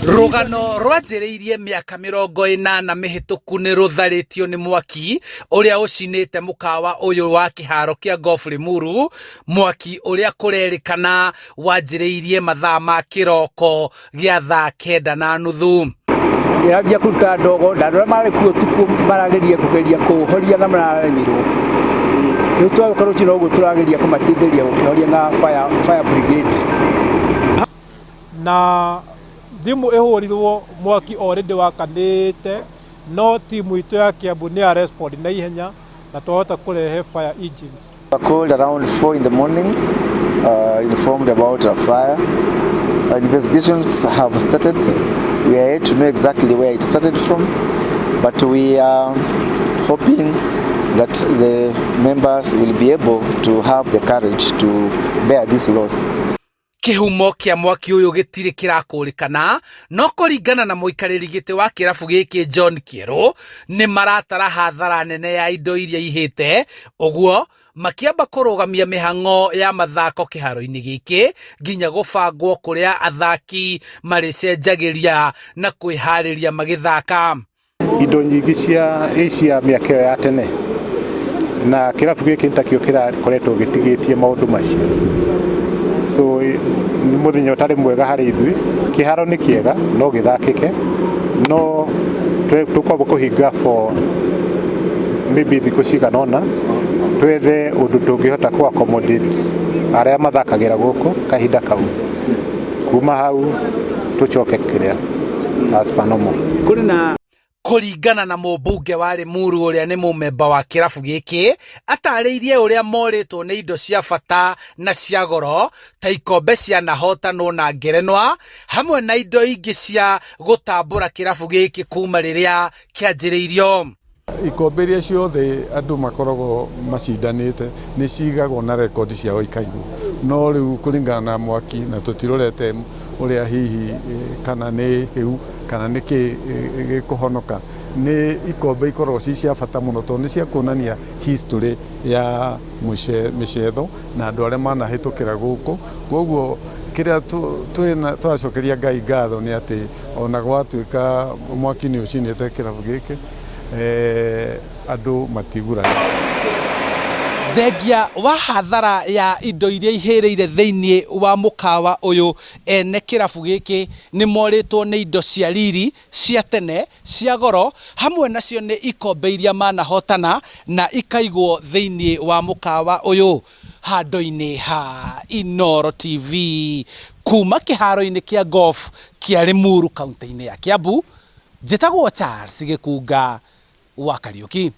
Rugano rwanjĩrĩirie mĩaka 80 mĩhĩtũku nĩ rũtharĩtio nĩ mwaki ũrĩa ũcinĩte mũkawa ũyũ wa kĩharo kĩa golf Limuru, mwaki ũrĩa kũrerĩkana wanjĩrĩirie mathaa ma kĩroko gĩa thaa 9:30. Nĩambia kũruta ndogo ndandora marĩ kuo tuku marageria kũhoria na mararemirwo. Rĩu twagũkorwo cino ũguo tũrageria kũmateithĩria gũkĩhoria na fire brigade. Na thimu ihurirwo mwaki already wakanite, no timu itu ya Kiambu ni ya respond na ihenya na twahota kurehe fire engines. We were called around 4 in the morning, informed about a fire. Investigations have started. We are yet to know exactly where it started from, but we are hoping that the members will be able to have the courage to bear this loss. Kihumo kia mwaki uyu gitiri kirakũrĩkana, no kũringana na mũikarĩri gĩtĩ wa kĩrabu gĩkĩ John Kĩero nĩ maratara hathara nene ya indo iria ihĩte, ũguo makiamba kũrũgamia mĩhang'o ya mathako kĩharo-inĩ gĩkĩ nginya gũbangwo kũrĩa athaki marĩcenjagĩria na kwĩharĩria magĩthaka. Indo nyingĩ cia Asia mĩaka ya tene na kĩrabu gĩkĩ nĩtakĩo kĩrakoretwo gĩtigĩtie maũndũ macio. So mũthenya ũtarĩ mwega harĩ ithuĩ, kĩharo nĩ kĩega no gĩthakĩke, no tũkwamba kũhinga for maybe thikũ cigana ũna twethe ũndũ tũngĩhota kũ accommodate arĩa mathakagĩra gũkũ kahinda kau, kuma hau tũcoke kĩrĩa as per normal. Kũringana na mũmbunge wa Limuru ũrĩa nĩ mũmemba wa kĩrabu gĩkĩ, atarĩirie ũrĩa morĩtwo nĩ indo cia bata na cia goro ta ikombe cia nahotanwo na ngerenwa hamwe na indo ingĩ cia gũtambũra kĩrabu gĩkĩ kuma rĩrĩa kĩanjĩrĩirio. Ikombe iria ciothe andũ makoragwo macindanĩte nĩ cigagwo na rekondi ciao ikaigwo, no rĩu kũringana na mwaki na tũtirorete ũrĩa hihi kana nĩ hĩu kana nĩ gĩkũhonoka, nĩ ikombe ikoragwo ci cia bata mũno tondũ nĩ cia kuonania history ya mĩcetho na andũ arĩa manahĩtũkĩra gũkũ. Koguo kĩrĩa tũracokeria Ngai ngatho nĩ atĩ ona gwatuĩka mwaki nĩ ũcinĩte kĩrabu gĩkĩ, andũ matigurana. Thengia wa hathara ya indo iria ihĩrĩire thĩinĩ wa mũkawa ũyũ, ene kĩrabu gĩkĩ nĩ morĩtwo nĩ indo cia riri cia tene cia goro, hamwe nacio nĩ ikombe iria manahotana na ikaigwo thĩinĩ wa mũkawa ũyũ. Handũ-inĩ ha Inooro TV kuma kĩharo-inĩ kĩa golf kĩa Limuru kaunti-inĩ ya Kiambu, njĩtagwo Charles Gĩkunga wa Kariũki.